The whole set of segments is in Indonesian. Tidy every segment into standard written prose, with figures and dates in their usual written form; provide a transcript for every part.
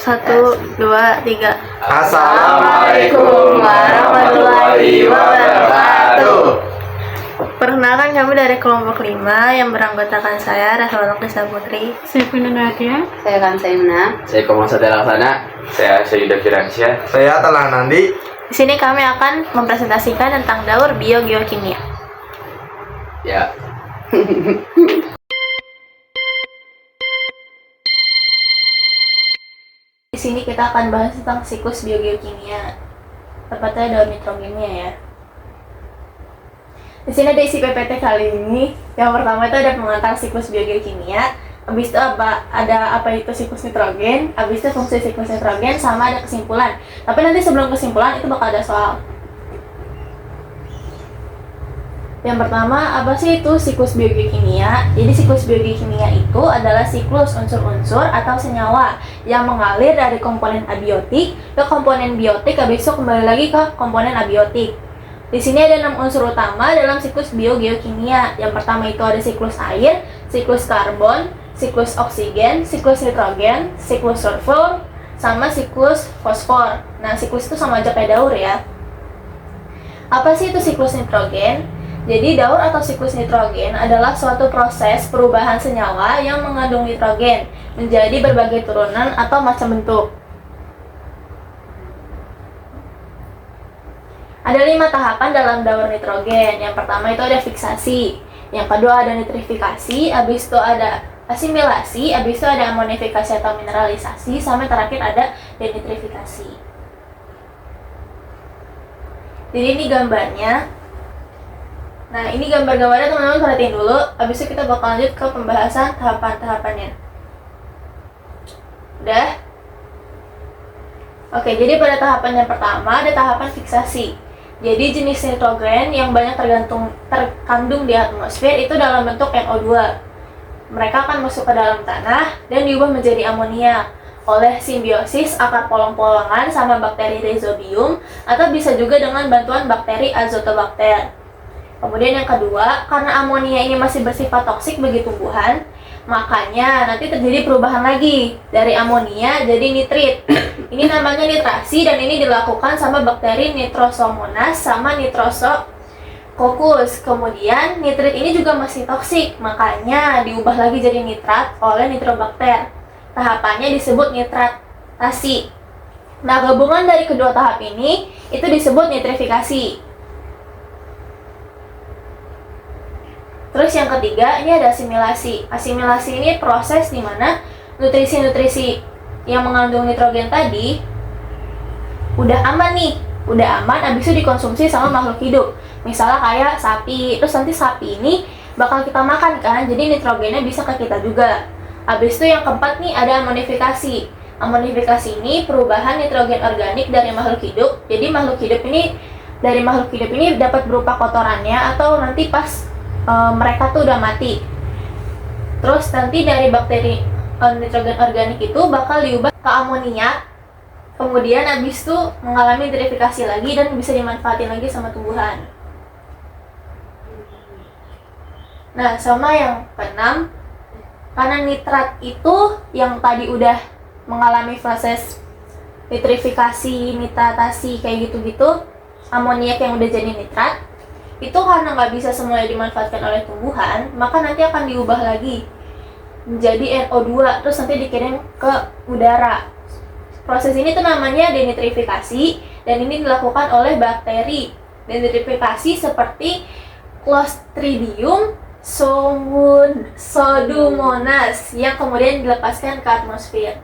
Satu, dua, tiga. Assalamualaikum warahmatullahi wabarakatuh. Perkenalkan, kami dari kelompok 5 yang beranggotakan saya, Rahma Nisa Putri, Saya Pina Nadia. Saya Kamsaimna. Saya Komosat Laksana. Saya Syahida Firansyah. Saya Telah Nandi. Di sini kami akan mempresentasikan tentang daur biogeokimia. Ya. Di sini kita akan bahas tentang siklus biogeokimia, tepatnya daur nitrogennya ya. Di sini ada isi PPT kali ini. Yang pertama itu ada pengantar siklus biogeokimia. Habis itu ada apa itu siklus nitrogen. Habis itu fungsi siklus nitrogen sama ada kesimpulan. Tapi nanti sebelum kesimpulan itu bakal ada soal. Yang pertama, apa sih itu siklus biogeokimia? Jadi siklus biogeokimia itu adalah siklus unsur-unsur atau senyawa yang mengalir dari komponen abiotik ke komponen biotik, habis itu kembali lagi ke komponen abiotik. Di sini ada 6 unsur utama dalam siklus biogeokimia. Yang pertama itu ada siklus air, siklus karbon, siklus oksigen, siklus nitrogen, siklus sulfur, sama siklus fosfor. Nah, siklus itu sama aja kayak daur ya. Apa sih itu siklus nitrogen? Jadi daur atau siklus nitrogen adalah suatu proses perubahan senyawa yang mengandung nitrogen menjadi berbagai turunan atau macam bentuk. Ada 5 tahapan dalam daur nitrogen. Yang pertama itu ada fiksasi, yang kedua ada nitrifikasi, habis itu ada asimilasi, habis itu ada amonifikasi atau mineralisasi, sampai terakhir ada denitrifikasi. Jadi ini gambarnya. Nah, ini gambar-gambarnya teman-teman perhatiin dulu, habis itu kita bakal lanjut ke pembahasan tahapan-tahapannya. Udah? Oke, jadi pada tahapan yang pertama ada tahapan fiksasi. Jadi jenis nitrogen yang banyak terkandung di atmosfer itu dalam bentuk NO2. Mereka akan masuk ke dalam tanah dan diubah menjadi amonia oleh simbiosis akar polong-polongan sama bakteri Rhizobium, atau bisa juga dengan bantuan bakteri Azotobacter. Kemudian yang kedua, karena amonia ini masih bersifat toksik bagi tumbuhan, makanya nanti terjadi perubahan lagi dari amonia jadi nitrit. Ini namanya nitrasi dan ini dilakukan sama bakteri Nitrosomonas sama Nitrosococcus. Kemudian nitrit ini juga masih toksik, makanya diubah lagi jadi nitrat oleh Nitrobacter. Tahapannya disebut nitratasi. Nah, gabungan dari kedua tahap ini itu disebut nitrifikasi. Terus yang ketiga, ini ada asimilasi. Asimilasi ini proses di mana nutrisi-nutrisi yang mengandung nitrogen tadi udah aman nih, udah aman, habis itu dikonsumsi sama makhluk hidup. Misalnya kayak sapi, terus nanti sapi ini bakal kita makan kan, jadi nitrogennya bisa ke kita juga. Habis itu yang keempat nih ada amonifikasi. Amonifikasi ini perubahan nitrogen organik dari makhluk hidup. Jadi makhluk hidup ini dapat berupa kotorannya atau nanti pas mereka tuh udah mati. Terus nanti dari bakteri nitrogen organik itu bakal diubah ke amonia. Kemudian habis itu mengalami nitrifikasi lagi dan bisa dimanfaatin lagi sama tumbuhan. Nah, sama yang keenam, karena nitrat itu yang tadi udah mengalami proses nitrifikasi, nitratasi kayak gitu-gitu, amoniak yang udah jadi nitrat, itu karena nggak bisa semuanya dimanfaatkan oleh tumbuhan, maka nanti akan diubah lagi menjadi NO2, terus nanti dikirim ke udara. Proses ini tuh namanya denitrifikasi, dan ini dilakukan oleh bakteri. Denitrifikasi seperti Clostridium pseudomonas yang kemudian dilepaskan ke atmosfer.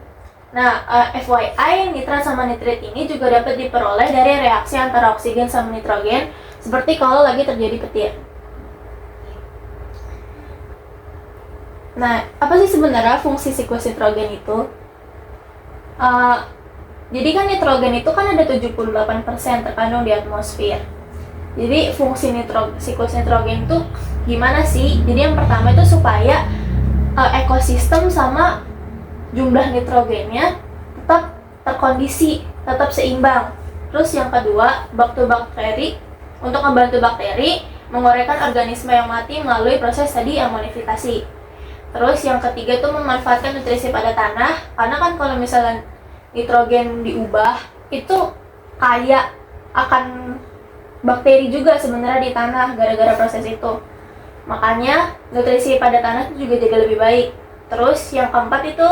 Nah, FYI, nitrat sama nitrit ini juga dapat diperoleh dari reaksi antara oksigen sama nitrogen, seperti kalau lagi terjadi petir. Nah, apa sih sebenarnya fungsi siklus nitrogen itu? Jadi kan nitrogen itu kan ada 78% terkandung di atmosfer. Jadi fungsi siklus nitrogen itu gimana sih? Jadi yang pertama itu supaya ekosistem sama jumlah nitrogennya tetap terkondisi, tetap seimbang. Terus yang kedua, untuk membantu bakteri menguraikan organisme yang mati melalui proses tadi amonifikasi. Terus yang ketiga itu memanfaatkan nutrisi pada tanah, karena kan kalau misalnya nitrogen diubah, itu kaya akan bakteri juga sebenarnya di tanah gara-gara proses itu. Makanya nutrisi pada tanah itu juga jadi lebih baik. Terus yang keempat itu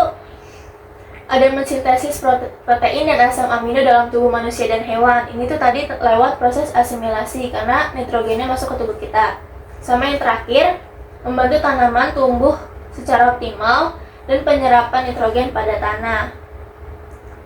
ada mensintesis protein dan asam amino dalam tubuh manusia dan hewan. Ini tuh tadi lewat proses asimilasi karena nitrogennya masuk ke tubuh kita. Sama yang terakhir, membantu tanaman tumbuh secara optimal dan penyerapan nitrogen pada tanah.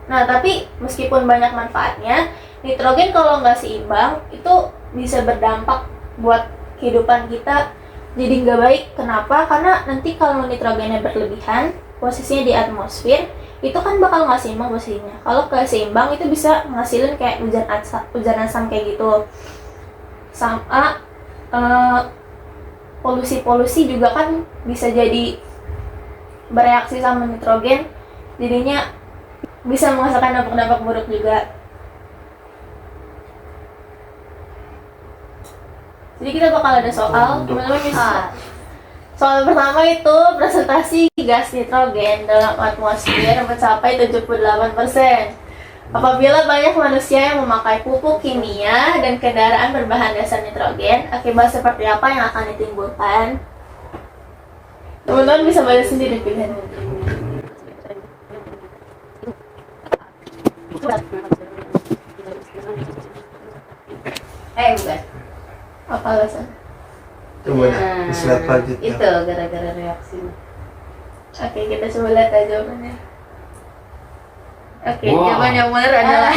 Nah, tapi meskipun banyak manfaatnya, nitrogen kalau nggak seimbang itu bisa berdampak buat kehidupan kita jadi nggak baik. Kenapa? Karena nanti kalau nitrogennya berlebihan, posisinya di atmosfer, itu kan bakal nggak seimbang posisinya. Kalau nggak seimbang itu bisa menghasilkan kayak hujan asam kayak gitu. Sama polusi juga kan bisa jadi bereaksi sama nitrogen, jadinya bisa menghasilkan dampak-dampak buruk juga. Jadi kita bakal ada soal, teman-teman bisa. Soal pertama itu presentasi gas nitrogen dalam atmosfer mencapai 78%. Apabila banyak manusia yang memakai pupuk kimia dan kendaraan berbahan dasar nitrogen, akibat seperti apa yang akan ditimbulkan? Teman-teman bisa baca sendiri pilihan. Bukan. Apa alasan? Coba dah, slide selanjutnya. Itu gara-gara reaksi. Oke, kita coba lihat aja jawabannya. Oke, Wow. jawaban yang benar adalah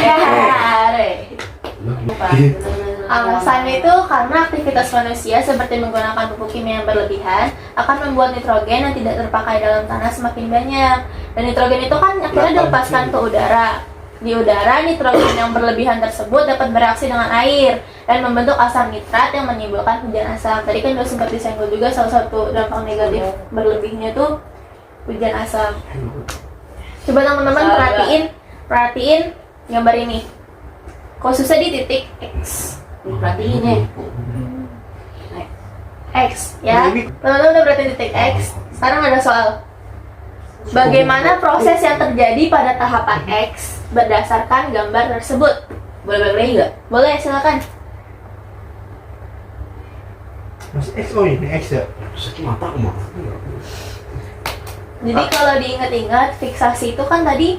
alasannya itu karena aktivitas manusia seperti menggunakan pupuk kimia yang berlebihan akan membuat nitrogen yang tidak terpakai dalam tanah semakin banyak. Dan nitrogen itu kan akhirnya dilepaskan ke udara. Di udara, nitrogen yang berlebihan tersebut dapat bereaksi dengan air dan membentuk asam nitrat yang menimbulkan hujan asam. Tadi kan udah sempat disenggol juga salah satu dampak negatif berlebihnya tuh hujan asam. Coba teman-teman perhatiin gambar ini. Khususnya di titik X. Perhatiin ya. X ya. Teman-teman udah perhatiin titik X. Sekarang ada soal. Bagaimana proses yang terjadi pada tahapan X berdasarkan gambar tersebut? Boleh nggak? Boleh, silakan. Mas X, oh ini X ya? Jadi kalau diingat-ingat, fiksasi itu kan tadi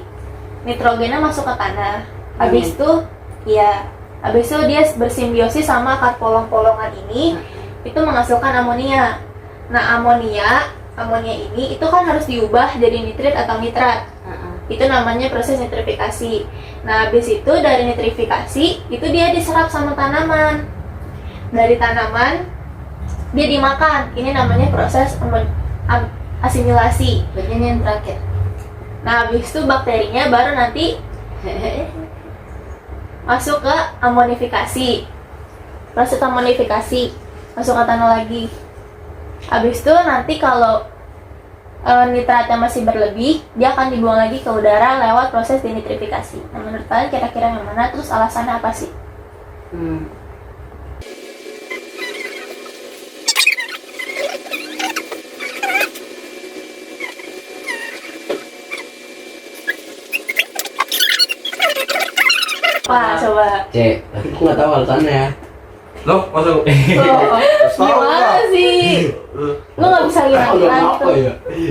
nitrogennya masuk ke tanah. Habis itu dia bersimbiosis sama akar polong-polongan ini, itu menghasilkan amonia. Nah, amonia ini itu kan harus diubah jadi nitrit atau nitrat. Itu namanya proses nitrifikasi. Nah, habis itu dari nitrifikasi itu dia diserap sama tanaman. Dari tanaman dia dimakan. Ini namanya proses asimilasi. Bagian yang terakhir. Nah, habis itu bakterinya baru nanti masuk ke amonifikasi. Proses amonifikasi masuk ke tanah lagi. Habis itu nanti kalau nitratnya masih berlebih, dia akan dibuang lagi ke udara lewat proses denitrifikasi. Nah, menurut kalian kira-kira yang mana? Terus alasannya apa sih? Wah, coba. C, tapi aku nggak tahu alasannya. Loh, masuk. Oh, gimana sih? Lo nggak bisa ngira-ngira gitu.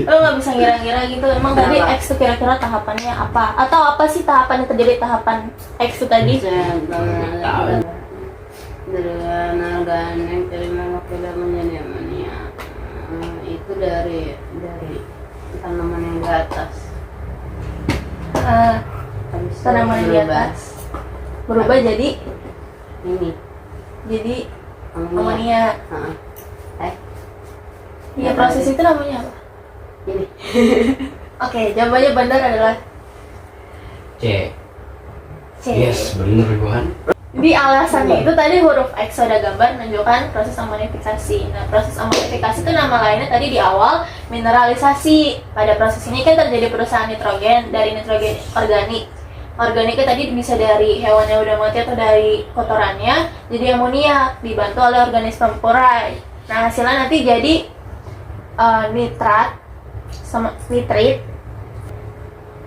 Lo nggak bisa ngira-ngira gitu. Emang tadi X tuh kira-kira tahapannya apa? Atau apa sih tahapan yang terjadi tahapan X tuh tadi? Dengan organik terima wakil menjadi amonia. Itu dari tanaman yang di atas. Habis itu Tanaman yang di berubah. atas berubah jadi Ini amonia. Heeh. Iya, proses itu namanya apa? Ini. Oke, jawabannya benar adalah C. C. Yes, bener kan? Jadi alasannya itu tadi huruf X ada gambar menunjukkan proses amonifikasi. Nah, proses amonifikasi itu nama lainnya tadi di awal mineralisasi. Pada proses ini kan terjadi perusahaan nitrogen dari nitrogen organik. Organiknya tadi bisa dari hewan yang udah mati atau dari kotorannya jadi amoniak dibantu oleh organisme mempurai. Nah, hasilnya nanti jadi nitrat sama nitrit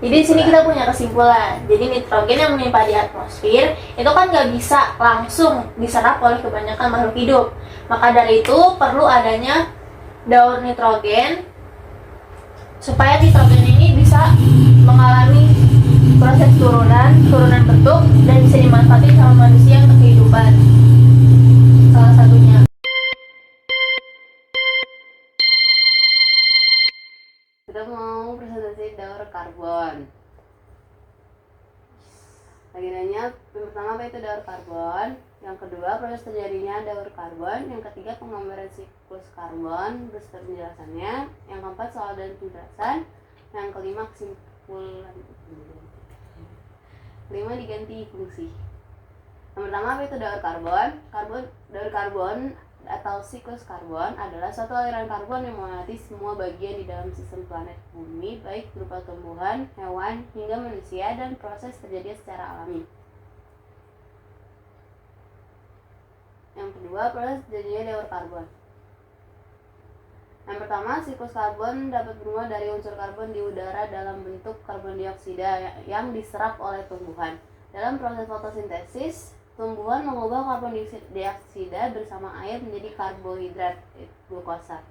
Jadi di sini kita punya kesimpulan. Jadi nitrogen yang menimpa di atmosfer itu kan nggak bisa langsung diserap oleh kebanyakan makhluk hidup. Maka dari itu perlu adanya daur nitrogen supaya nitrogen ini bisa mengalami proses turunan bentuk dan bisa dimanfaatkan sama manusia untuk kehidupan. Salah satunya. Kita mau presentasi daur karbon. Agendanya yang pertama apa itu daur karbon, yang kedua proses terjadinya daur karbon, yang ketiga penggambaran siklus karbon beserta penjelasannya, yang keempat soal dan penjelasan, yang kelima kesimpulan. Kelima diganti fungsi. Yang pertama apa itu daur karbon? Daur karbon atau siklus karbon adalah suatu aliran karbon yang melewati semua bagian di dalam sistem planet bumi, baik berupa tumbuhan, hewan, hingga manusia, dan proses terjadi secara alami. Yang kedua, proses terjadinya daur karbon. Yang pertama, siklus karbon dapat bermula dari unsur karbon di udara dalam bentuk karbon dioksida yang diserap oleh tumbuhan. Dalam proses fotosintesis, tumbuhan mengubah karbon dioksida bersama air menjadi karbohidrat glukosa.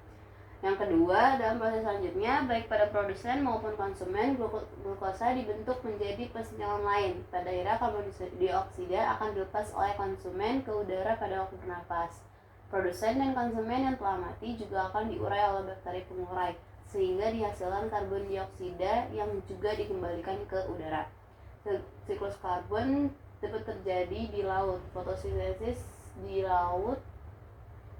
Yang kedua, dalam proses selanjutnya, baik pada produsen maupun konsumen, glukosa dibentuk menjadi pesenyalan lain. Pada akhirnya, karbon dioksida akan dilepas oleh konsumen ke udara pada waktu bernapas. Produsen dan konsumen yang telah mati juga akan diurai oleh bakteri pengurai, sehingga dihasilkan karbon dioksida yang juga dikembalikan ke udara. Siklus karbon dapat terjadi di laut, fotosintesis di laut,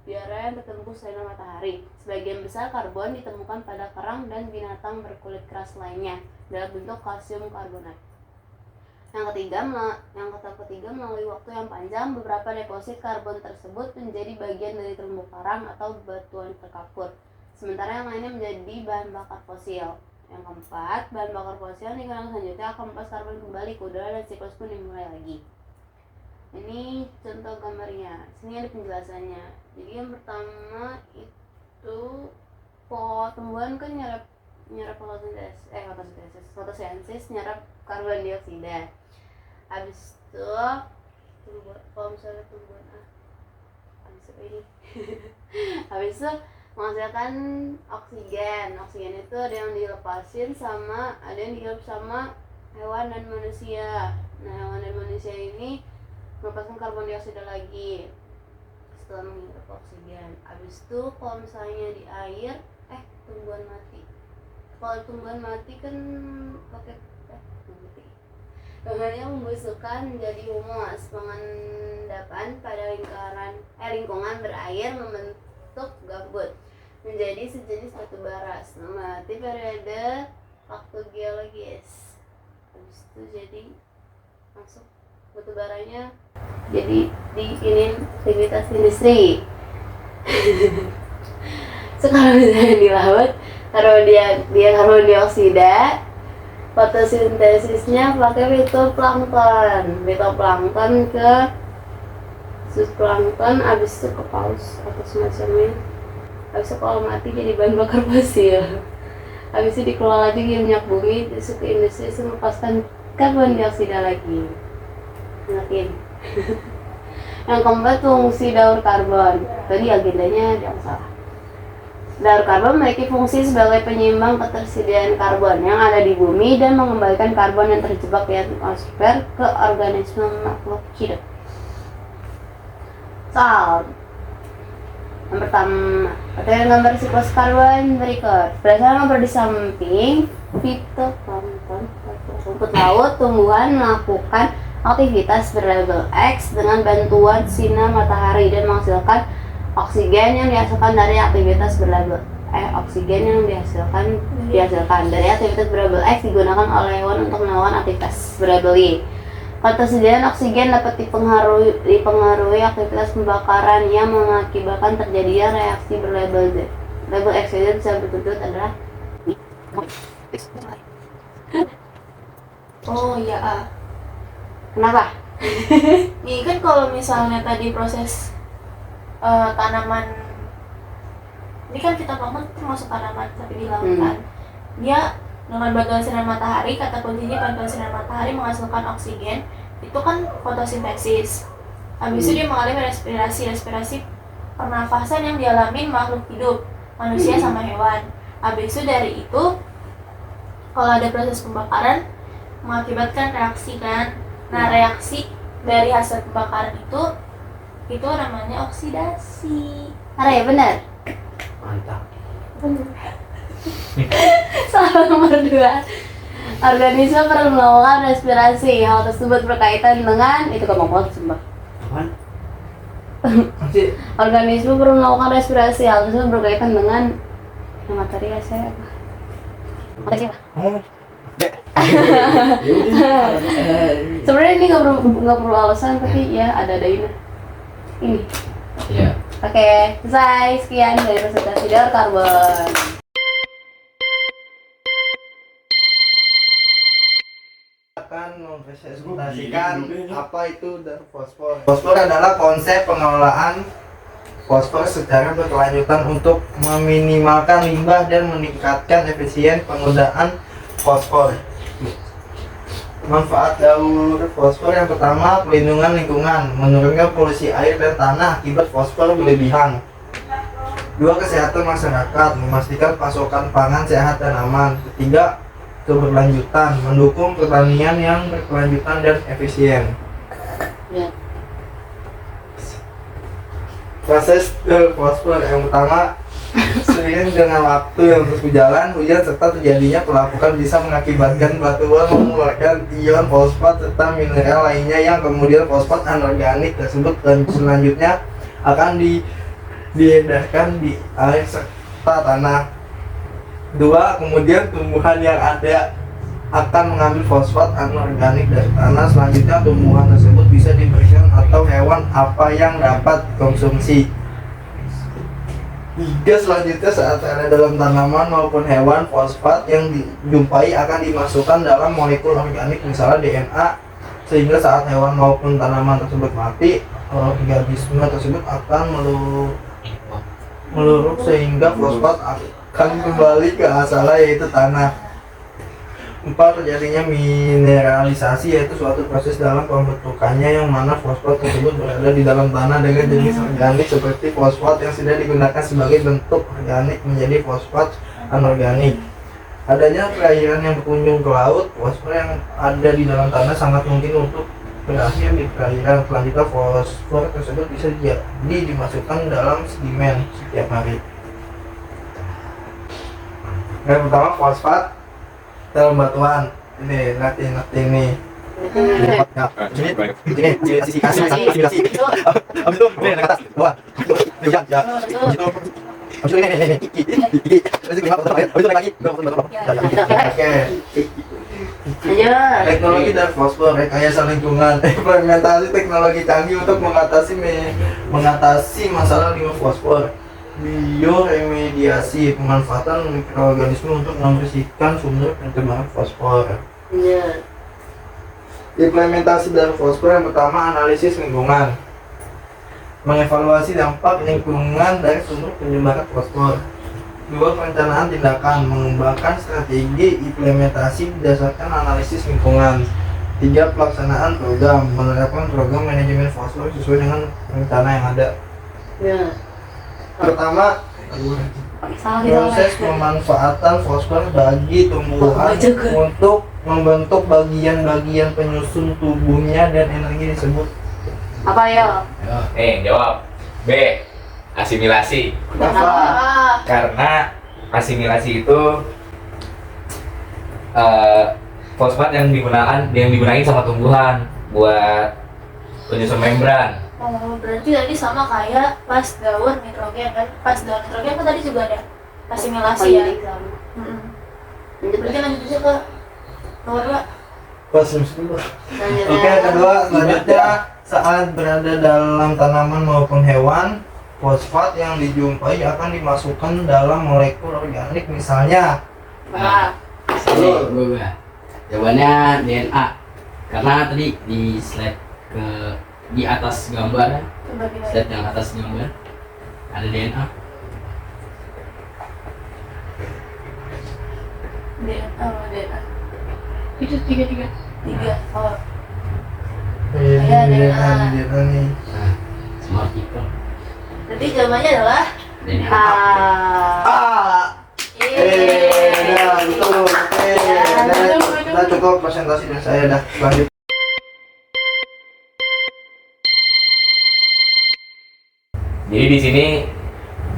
di area yang tertembus sinar matahari. Sebagian besar karbon ditemukan pada kerang dan binatang berkulit keras lainnya dalam bentuk kalsium karbonat. Yang ketiga, melalui waktu yang panjang, beberapa deposit karbon tersebut menjadi bagian dari terumbu karang atau batuan terkapur, sementara yang lainnya menjadi bahan bakar fosil. Yang keempat, bahan bakar fosil digunakan selanjutnya akan melepas karbon kembali ke udara dan siklus pun dimulai lagi. Ini contoh gambarnya. Sini ada penjelasannya. Jadi yang pertama itu tumbuhan kan nyerap fotosintesis nyerap karbon dioksida. Habis itu kalau misalnya tumbuhan habis itu menghasilkan oksigen itu ada yang dilepasin sama ada yang dihirup sama hewan dan manusia. Nah, hewan dan manusia ini melepaskan karbon dioksida lagi setelah menghirup oksigen. Habis itu kalau misalnya di air tumbuhan mati kan pakai Bahannya membusukkan menjadi humus. Pengendapan pada lingkungan berair membentuk gambut menjadi sejenis batu bara. Melewati periode waktu geologis. Habis itu jadi masuk batu baranya jadi diinin aktivitas industri. Sekarang misalnya di laut, kalau dia karbon dioksida, fotosintesisnya pakai fitoplankton ke zooplankton, abis itu ke paus atau semacamnya. Abis itu kalau mati jadi bahan bakar fosil. Abis itu dikelola lagi minyak bumi, masuk ke industri, melepaskan karbon dioksida lagi. Yakin? Yang keempat, fungsi daur karbon. Tadi agendanya yang salah. Daur karbon memiliki fungsi sebagai penyeimbang ketersediaan karbon yang ada di bumi dan mengembalikan karbon yang terjebak di atmosfer ke organisme makhluk hidup. Soal yang pertama, ada gambar siklus karbon berikut. Berdasarkan gambar di samping, fitoplankton, rumput laut, tumbuhan melakukan aktivitas berlabel X dengan bantuan sinar matahari dan menghasilkan oksigen yang dihasilkan dari aktivitas berlabel dari aktivitas berlabel X digunakan oleh hewan untuk melakukan aktivitas berlabel Y. Ketersediaan oksigen dapat dipengaruhi aktivitas pembakaran yang mengakibatkan terjadinya reaksi berlabel Z. Label X itu bisa bertutur adalah Oh iya. Kenapa? Nih kan kalau misalnya tadi proses tanaman, ini kan fitoplankton termasuk tanaman tapi di laut kan, dia Dengan bantuan sinar matahari, kata kuncinya bantuan sinar matahari menghasilkan oksigen, itu kan fotosintesis. Habis itu dia mengalami respirasi pernafasan yang dialami makhluk hidup, manusia sama hewan. Habis itu dari itu, kalau ada proses pembakaran mengakibatkan reaksi kan. Nah, reaksi dari hasil pembakaran itu namanya oksidasi. Ara ya benar. Mantap. Soal nomor 2. Organisme perlu melakukan respirasi. Hal tersebut berkaitan dengan itu ngomong sumpah. Apaan? Masih Organisme perlu melakukan respirasi. Hal tersebut berkaitan dengan materi ya saya apa? Materi apa? oh, Sebenarnya ini nggak perlu alasan tapi ya ada ini. Ini. Iya. Oke, selesai. Sekian dari presentasi Daur Karbon. akan mempresentasikan apa itu dark fosfor. Fosfor adalah konsep pengelolaan fosfor secara berkelanjutan untuk meminimalkan limbah dan meningkatkan efisien penggunaan fosfor. Manfaat daur fosfor yang pertama, pelindungan lingkungan, menurunkan polusi air dan tanah akibat fosfor berlebihan. 2. Kesehatan masyarakat, memastikan pasokan pangan sehat dan aman. 3. Keberlanjutan, mendukung pertanian yang berkelanjutan dan efisien. Ya. Proses fosfor yang pertama, seiring dengan waktu yang terus berjalan, hujan serta terjadinya pelapukan bisa mengakibatkan batuan mengeluarkan ion fosfat serta mineral lainnya yang kemudian fosfat anorganik tersebut dan selanjutnya akan diedarkan di air serta tanah. 2. Kemudian tumbuhan yang ada akan mengambil fosfat anorganik dari tanah. Selanjutnya tumbuhan tersebut bisa diberikan atau hewan apa yang dapat konsumsi. 3. Selanjutnya saat ada dalam tanaman maupun hewan, fosfat yang dijumpai akan dimasukkan dalam molekul organik misalnya DNA, sehingga saat hewan maupun tanaman tersebut mati, organisme tersebut akan meluruh sehingga fosfat akan kembali ke asalnya yaitu tanah. 4. Terjadinya mineralisasi, yaitu suatu proses dalam pembentukannya yang mana fosfat tersebut berada di dalam tanah dengan jenis organik seperti fosfat yang sudah digunakan sebagai bentuk organik menjadi fosfat anorganik. Adanya perairan yang berkunjung ke laut, fosfor yang ada di dalam tanah sangat mungkin untuk berakhir di perairan. Selanjutnya fosfor tersebut bisa jadi dimasukkan dalam sedimen setiap hari. Yang pertama, fosfat dalam batuan. Ini nanti ini. Ya, ini sisi asimilasi. Habis itu ini naik atas, bawah. Ini hujan, ya. Habis itu ini. Habis itu naik lagi. Oke. Lanjut. Teknologi dan fosfor, rekayasa lingkungan, implementasi teknologi canggih untuk mengatasi masalah limbah fosfor. Bioremediasi, pemanfaatan mikroorganisme untuk membersihkan sumber pencemaran fosfor. Lanjut. Implementasi dari fosfor yang pertama, analisis lingkungan, mengevaluasi dampak lingkungan dari sumber pencemaran fosfor. 2. Perencanaan tindakan, mengembangkan strategi implementasi berdasarkan analisis lingkungan. 3. Pelaksanaan program, menerapkan program manajemen fosfor sesuai dengan rencana yang ada. Ya. Pertama, proses pemanfaatan fosfor bagi tumbuhan untuk membentuk bagian-bagian penyusun tubuhnya dan energi disebut Apa ya? Jawab. B. Asimilasi. apa? Karena asimilasi itu fosfat yang digunakan sama tumbuhan buat penyusun membran. Oh, berarti tadi sama kayak pas daur nitrogen kan? Pas daur nitrogen kan tadi juga ada asimilasi ya? Berarti lanjut aja ke nomor 2. Pas Oke, kedua, selanjutnya saat berada dalam tanaman maupun hewan, fosfat yang dijumpai akan dimasukkan dalam molekul organik misalnya. Nah. Gue. Jawabannya DNA. Karena tadi di slide di atas gambar, slide yang atas gambar ada DNA. DNA. Itu tiga. Oh. Iya, Iya, DNA DNA. nih. Nah, smart people. Berarti jawabannya adalah DNA. Dah, betul. Dah cukup presentasi dari saya dah. Lanjut. Jadi di sini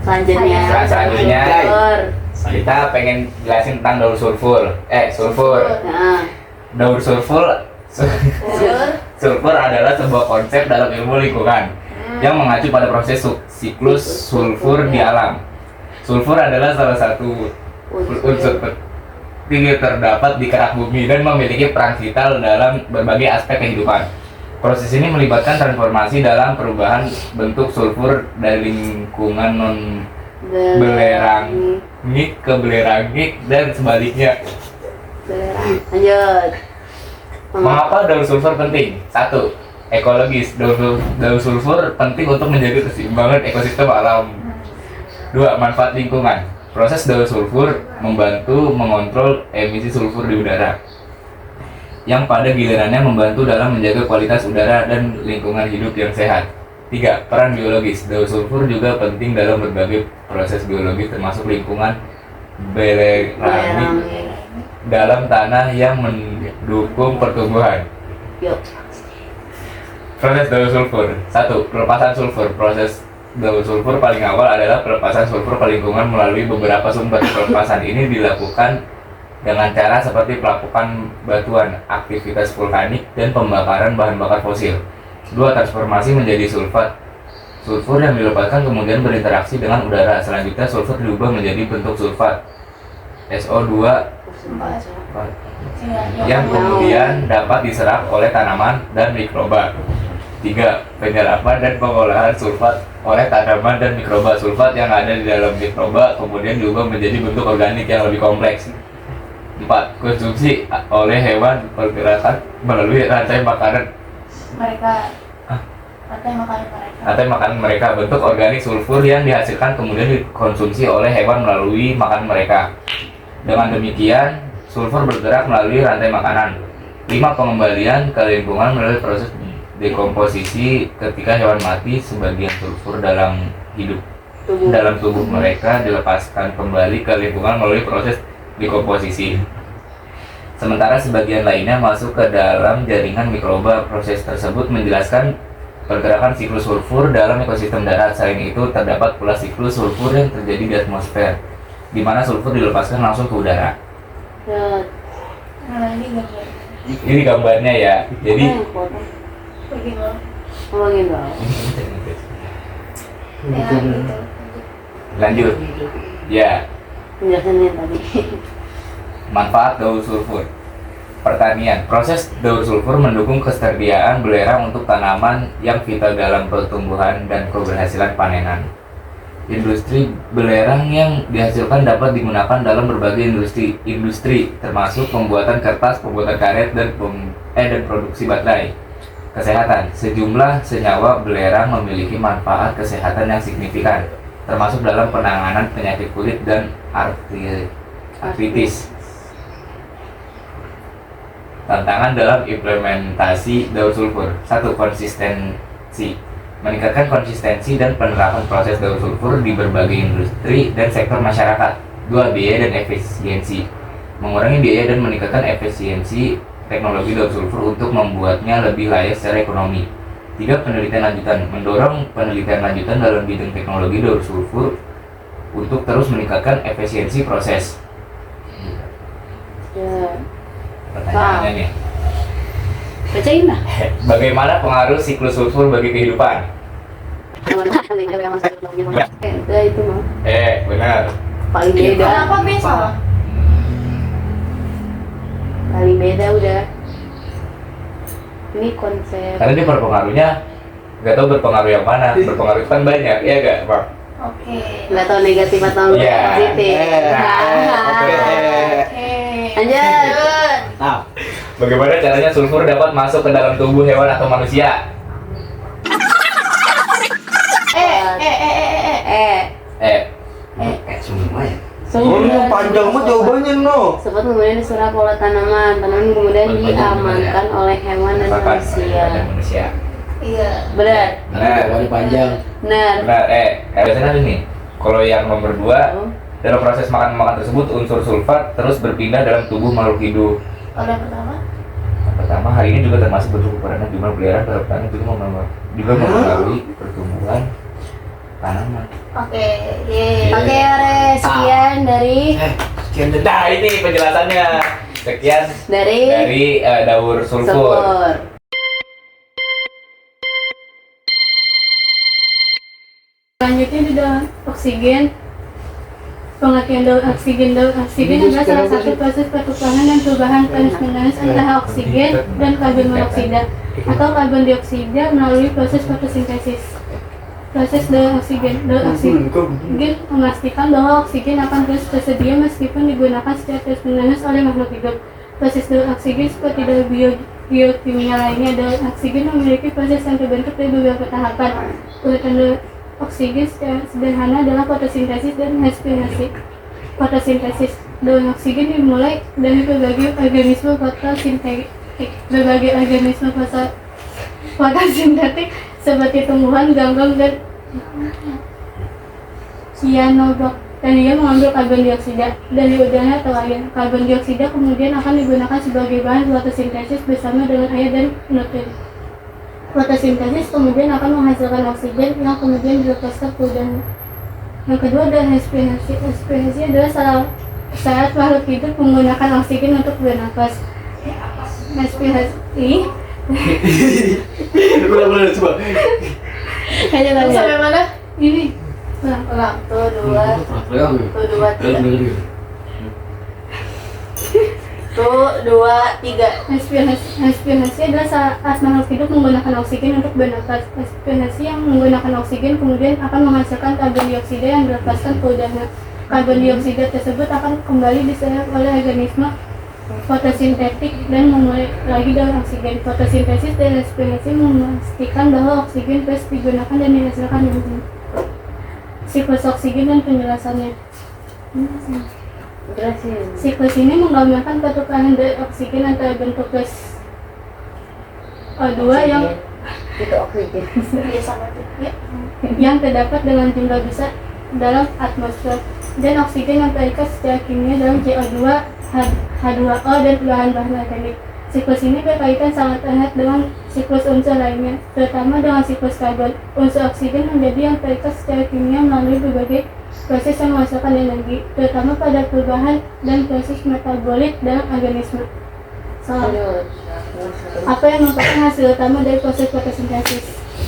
Selanjutnya. Selanjutnya. Sulfur. kita pengen jelasin tentang daur sulfur. Sulfur. Nah, Daur sulfur sulfur adalah sebuah konsep dalam ilmu lingkungan yang mengacu pada proses siklus sulfur di alam. Sulfur adalah salah satu unsur penting yang terdapat di kerak bumi dan memiliki peran vital dalam berbagai aspek kehidupan. Proses ini melibatkan transformasi dalam perubahan bentuk sulfur dari lingkungan non belerangik ke belerangik dan sebaliknya. Lanjut. Mengapa daur sulfur penting? 1. Ekologis. Daur sulfur penting untuk menjaga keseimbangan ekosistem alam. 2. Manfaat lingkungan. Proses daur sulfur membantu mengontrol emisi sulfur di udara, yang pada gilirannya membantu dalam menjaga kualitas udara dan lingkungan hidup yang sehat. 3. Peran biologis. Daur sulfur juga penting dalam berbagai proses biologis termasuk lingkungan belerangik dalam tanah yang mendukung pertumbuhan. Yuk. Proses daur sulfur. 1. Pelepasan sulfur. Proses daur sulfur paling awal adalah pelepasan sulfur ke lingkungan melalui beberapa sumber. Pelepasan ini dilakukan dengan cara seperti pelapukan batuan, aktivitas vulkanik, dan pembakaran bahan bakar fosil. 2. Transformasi menjadi sulfat. Sulfur yang dilepaskan kemudian berinteraksi dengan udara. Selanjutnya sulfur diubah menjadi bentuk sulfat SO2 yang kemudian dapat diserap oleh tanaman dan mikroba. 3. Penyerapan dan pengolahan sulfat oleh tanaman dan mikroba. Sulfat yang ada di dalam mikroba kemudian diubah menjadi bentuk organik yang lebih kompleks. 4. Konsumsi oleh hewan pergerakan melalui rantai makanan mereka. Bentuk organik sulfur yang dihasilkan kemudian dikonsumsi oleh hewan melalui makanan mereka. Dengan demikian, sulfur bergerak melalui rantai makanan. 5. Pengembalian ke lingkungan melalui proses dekomposisi. Ketika hewan mati, sebagian sulfur dalam tubuh mereka dilepaskan kembali ke lingkungan melalui proses dekomposisi. Sementara sebagian lainnya masuk ke dalam jaringan mikroba. Proses tersebut menjelaskan pergerakan siklus sulfur dalam ekosistem darat. Selain itu, terdapat pula siklus sulfur yang terjadi di atmosfer, di mana sulfur dilepaskan langsung ke udara. Nah, ini gambar. Ini gambarnya ya. Jadi Bagaimana? Ngomongin dong. Ya, gitu. lanjut. Ya, Penjelasannya tadi. manfaat daur sulfur. Pertanian. Proses daur sulfur mendukung ketersediaan belerang untuk tanaman yang vital dalam pertumbuhan dan keberhasilan panenan. Industri belerang yang dihasilkan dapat digunakan dalam berbagai industri termasuk pembuatan kertas, pembuatan karet, dan produksi baterai. Kesehatan. Sejumlah senyawa belerang memiliki manfaat kesehatan yang signifikan, termasuk dalam penanganan penyakit kulit dan artritis. Tantangan dalam implementasi daur sulfur. 1. Konsistensi. Meningkatkan konsistensi dan penerapan proses daur sulfur di berbagai industri dan sektor masyarakat. 2. Biaya dan efisiensi. Mengurangi biaya dan meningkatkan efisiensi teknologi daur sulfur untuk membuatnya lebih layak secara ekonomi. 3. Penelitian lanjutan. Mendorong penelitian lanjutan dalam bidang teknologi daur sulfur untuk terus meningkatkan efisiensi proses. Ya. Pertanyaannya nih, Bacain lah. bagaimana pengaruh siklus sulfur bagi kehidupan? Udah itu mah. Benar. Paling beda. Kenapa bisa? Paling beda udah. Ini konsep. Karena dia berpengaruhnya, nggak tahu berpengaruh yang mana. Berpengaruh itu kan banyak, ya nggak, Bang? Oke. Nggak tahu negatif atau Iya. positif. Oke. Lanjut. Tahu. Bagaimana caranya sulfur dapat masuk ke dalam tubuh hewan atau manusia? Eh. Eh, Semua ya. Oh, yang panjang mah jawabannya no. Fosfat kemudian diserap oleh tanaman kemudian diamankan oleh hewan dan Makan manusia. ada manusia. Iya. Benar. Karena jawabannya panjang. Benar. Benar, biasanya ini. Kalau yang nomor 2, dalam proses makan tersebut unsur sulfat terus berpindah dalam tubuh makhluk hidup. Kalau yang pertama? Yang pertama, hal ini juga termasuk bentuk ukuran jumlah peliharaan pada petani juga mempengaruhi pertumbuhan tanaman. Oke, yeay. Oke, Re, sekian dari Sekian nah ini penjelasannya. Sekian dari daur sulfur. sulfur. Selanjutnya di dalam oksigen. Pengertian daur oksigen adalah salah satu proses pertukaran dan perubahan terus-menerus antara oksigen dan karbon monoksida atau karbon dioksida melalui proses fotosintesis. Proses daur oksigen memastikan bahwa oksigen akan terus tersedia meskipun digunakan secara terus-menerus oleh makhluk hidup. Proses daur oksigen seperti daur biokimia lainnya, daur oksigen memiliki proses yang terbentuk dari beberapa tahapan. Urutan daur oksigen secara sederhana adalah fotosintesis dan respirasi. Fotosintesis daur oksigen dimulai dari berbagai organisme fotosintetik. Berbagai organisme fotosintetik seperti tumbuhan, ganggang, dan cyanobacteria mengambil karbon dioksida dari udara atau air. Karbon dioksida kemudian akan digunakan sebagai bahan fotosintesis bersama dengan air dan nutrien. Fotosintesis kemudian akan menghasilkan oksigen yang kemudian dilepaskan ke udara. Yang kedua adalah respirasi. Respirasi adalah saat makhluk hidup menggunakan oksigen untuk bernapas. Respirasi Boleh coba. Hanya Kamu tanya. sampai mana? ini Ulang. Tuh, 2, 3. Respirasi adalah saat makhluk hidup menggunakan oksigen untuk bernapas. Respirasi yang menggunakan oksigen kemudian akan menghasilkan karbon dioksida yang dilepaskan ke udara. Karbon dioksida tersebut akan kembali diserap oleh organisme fotosintetik dan memulai lagi daur oksigen. Fotosintesis dan respirasi memastikan bahwa oksigen terus digunakan dan dihasilkan dengan siklus oksigen dan penjelasannya. Siklus ini menggambarkan pertukaran dari oksigen antara bentuk gas O2 Iya sama tuh. Ya. yang terdapat dengan jumlah besar dalam atmosfer dan oksigen yang terikat secara kimia dalam CO2, H2O, dan bahan-bahan organik. Siklus ini berkaitan sangat erat dengan siklus unsur lainnya, terutama dengan siklus karbon. Unsur oksigen menjadi yang terikat secara kimia melalui berbagai proses yang menghasilkan energi, terutama pada perubahan dan proses metabolit dalam organisme. Apa yang merupakan hasil utama dari proses fotosintesis?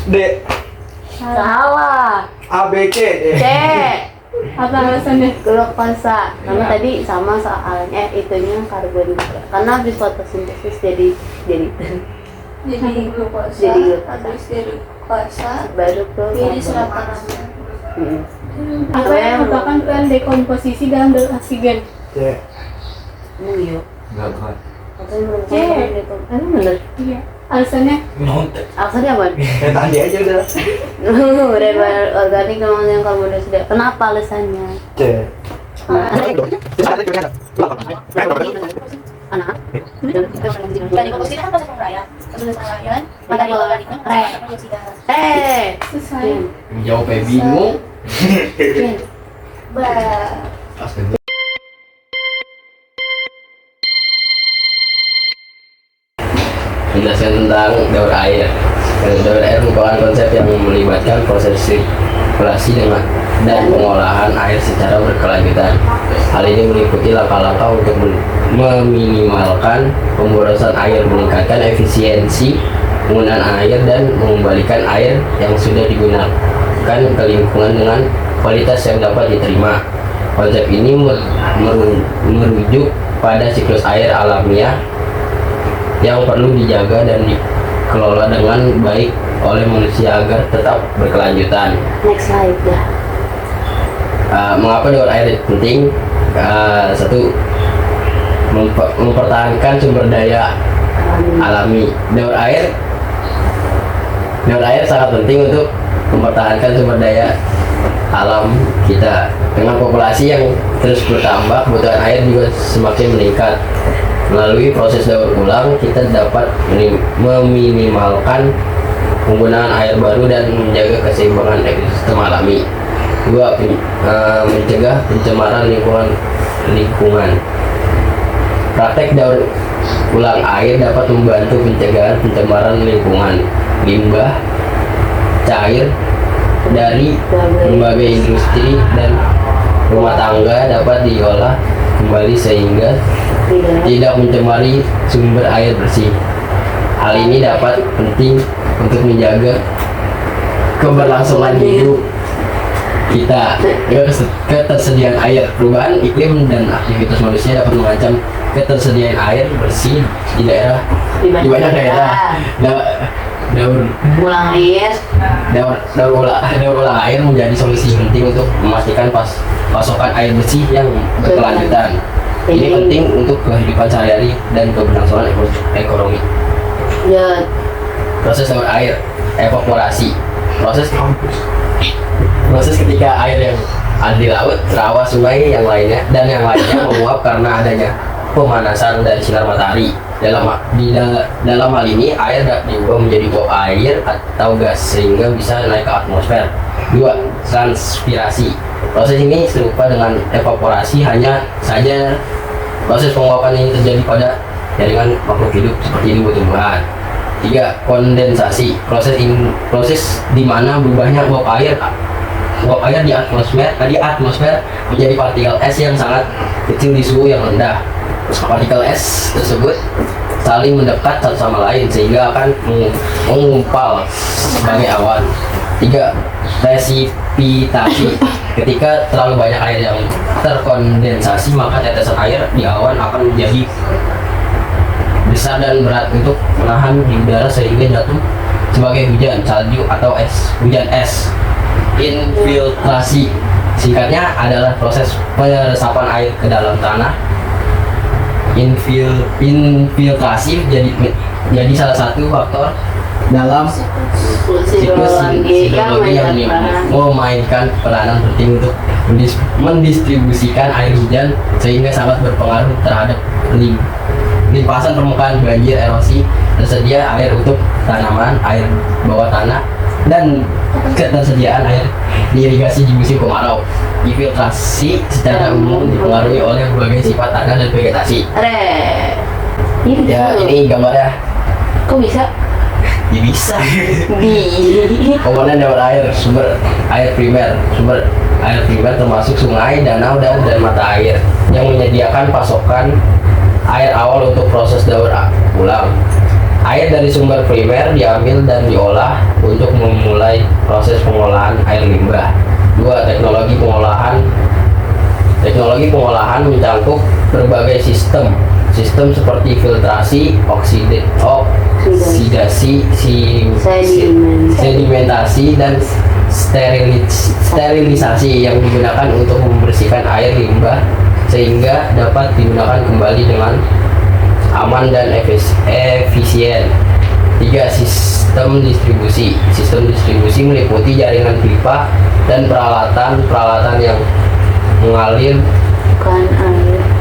D. Salah. A B C D. C. Apa alasannya? Glukosa. Karena tadi sama soalnya itunya karbon. Karena habis fotosintesis jadi Jadi glukosa. Jadi glukosa. Habis dari glukosa. baru ke Jadi serap tanaman. Apa yang merupakan peran dekomposisi dalam daur oksigen? C. Iya. Enggak bukan. C. Emang bener? Iya. Alasannya? Alasannya apa? Ya tadi aja udah. Benar organik dengan karbon dioksida. Kenapa alasannya? C. Anak. Dari komposisi kan proses penguraian. Proses penguraian materi organiknya karbon dioksida. Sesuai. Jawabnya bingung. Astaga. Menjelaskan tentang daur air. Daur air merupakan konsep yang melibatkan proses sirkulasi dan pengolahan air secara berkelanjutan. Hal ini meliputi langkah-langkah untuk meminimalkan pemborosan air, meningkatkan efisiensi penggunaan air, dan mengembalikan air yang sudah digunakan ke lingkungan dengan kualitas yang dapat diterima. Konsep ini merujuk pada siklus air alamiah yang perlu dijaga dan dikelola dengan baik oleh manusia agar tetap berkelanjutan. Next slide dah. Mengapa daur air penting? Satu, mempertahankan sumber daya alami. Daur air sangat penting untuk mempertahankan sumber daya alam kita. Dengan populasi yang terus bertambah, kebutuhan air juga semakin meningkat. Melalui proses daur ulang, kita dapat meminimalkan penggunaan air baru dan menjaga keseimbangan ekosistem alami. 2. Mencegah pencemaran lingkungan. Praktek daur ulang air dapat membantu pencegahan pencemaran lingkungan. Limbah cair dari berbagai industri dan rumah tangga dapat diolah kembali sehingga tidak mencemari sumber air bersih. Hal ini dapat penting untuk menjaga keberlangsungan hidup kita. Ketersediaan air, perubahan iklim dan aktivitas manusia dapat mengancam ketersediaan air bersih di banyak daerah. Daur ulang air ulang air menjadi solusi penting untuk memastikan pasokan air bersih yang berkelanjutan. Ini penting untuk kehidupan sehari-hari dan keberlangsungan ekonomi. Ya, Proses daur air, evaporasi. Proses ketika air yang ada di laut, rawa, sungai, yang lainnya menguap karena adanya pemanasan dari sinar matahari. Dalam hal ini, air dapat diubah menjadi uap air atau gas sehingga bisa naik ke atmosfer. 2. Transpirasi. Proses ini serupa dengan evaporasi, hanya saja proses penguapan ini terjadi pada jaringan makhluk hidup seperti tumbuh-tumbuhan. 3. Kondensasi. Proses di mana berubahnya uap air di atmosfer menjadi partikel es yang sangat kecil di suhu yang rendah. Partikel es tersebut saling mendekat satu sama lain sehingga akan mengumpal sebagai awan. 3. Presipitasi. Ketika terlalu banyak air yang terkondensasi, maka tetesan air di awan akan menjadi besar dan berat untuk menahan di udara sehingga jatuh sebagai hujan salju atau hujan es. Infiltrasi. Singkatnya adalah proses peresapan air ke dalam tanah. Infiltrasi jadi salah satu faktor dalam siklus hidrologi yang memainkan peranan penting untuk mendistribusikan air hujan sehingga sangat berpengaruh terhadap limpasan permukaan, banjir, erosi, tersedia air untuk tanaman, air bawah tanah, dan ketersediaan air di irigasi di musim kemarau. Infiltrasi secara umum dipengaruhi oleh berbagai sifat tanah dan vegetasi. Ini gambarnya. Kok bisa? Ya bisa. Komponen daur air, sumber air primer termasuk sungai, danau, dan mata air yang menyediakan pasokan air awal untuk proses daur ulang. Air dari sumber primer diambil dan diolah untuk memulai proses pengolahan air limbah. 2. Teknologi pengolahan mencakup berbagai sistem seperti filtrasi, oksidasi, sedimentasi, dan sterilisasi yang digunakan untuk membersihkan air limbah sehingga dapat digunakan kembali dengan aman dan efisien. 3. Sistem distribusi meliputi jaringan pipa dan peralatan yang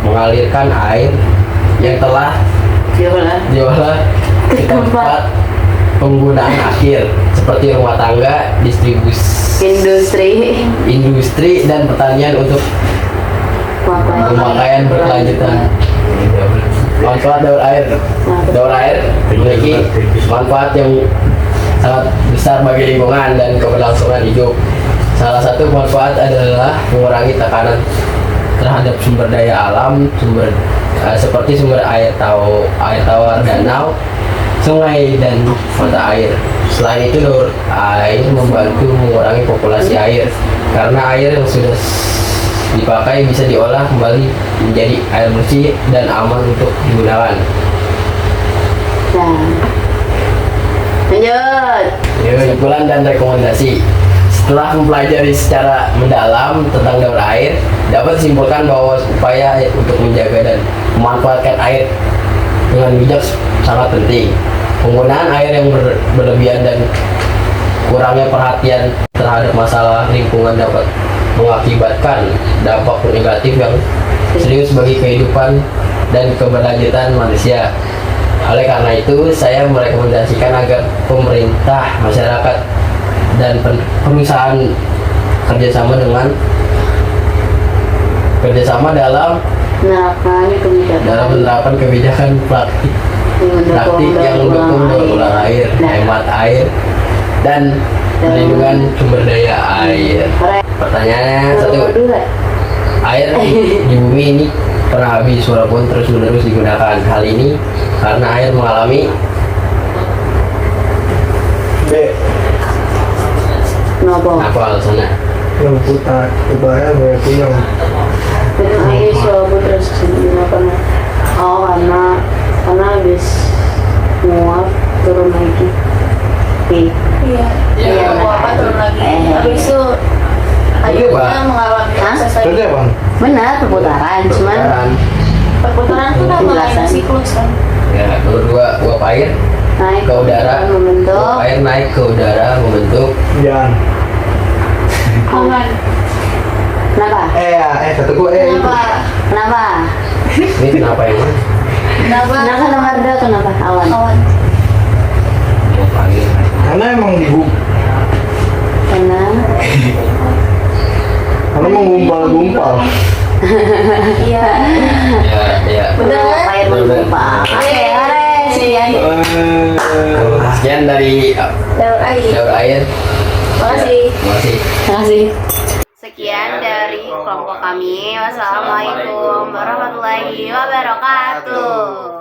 mengalirkan air yang telah diolah ke tempat penggunaan akhir seperti rumah tangga, industri, dan pertanian untuk pemakaian berkelanjutan. Manfaat daur air memiliki manfaat yang sangat besar bagi lingkungan dan keberlangsungan hidup. Salah satu manfaat adalah mengurangi tekanan terhadap sumber daya alam, seperti sumber air tawar, danau, sungai, dan mata air. Selain itu, daur air membantu mengurangi populasi air karena air yang sudah dipakai bisa diolah kembali menjadi air bersih dan aman untuk digunakan. Lanjut. Kesimpulan dan rekomendasi. Setelah mempelajari secara mendalam tentang daur air, dapat disimpulkan bahwa upaya untuk menjaga dan memanfaatkan air dengan bijak sangat penting. Penggunaan air yang berlebihan dan kurangnya perhatian terhadap masalah lingkungan dapat mengakibatkan dampak negatif yang serius bagi kehidupan dan keberlanjutan manusia. Oleh karena itu, saya merekomendasikan agar pemerintah, masyarakat, dan perusahaan kerjasama dalam menerapkan kebijakan praktik yang mendukung daur ulang air, hemat air, dan perlindungan sumber daya air. Pertanyaannya satu, air di bumi ini pernah habis walaupun terus menerus digunakan. Hal ini karena air mengalami B. apa alasannya? Yang putar kebayang gue punya. Minum air walaupun terus digunakan. Oh, karena habis muap turun lagi. Iya. Ya. Iya, mau apa turun lagi. Habis itu airnya mengalami proses Tadi lagi. apa? Benar, perputaran, cuman Perputaran itu namanya siklus kan. Ya, nomor dua, uap air naik ke udara, membentuk uap air naik ke udara membentuk Jangan. Awan. kenapa? Kata gue Kenapa? ini kenapa yang mana? Kenapa nomor 2 kenapa? Awan. Uap air Karena emang Karena menggumpal-gumpal. Iya. ya Bener kan? air menggumpal. Oke, sekian. sekian dari Daur air. daur air. Makasih. Terima kasih. Terima kasih. Sekian dari kelompok kami. Wassalamualaikum warahmatullahi wabarakatuh.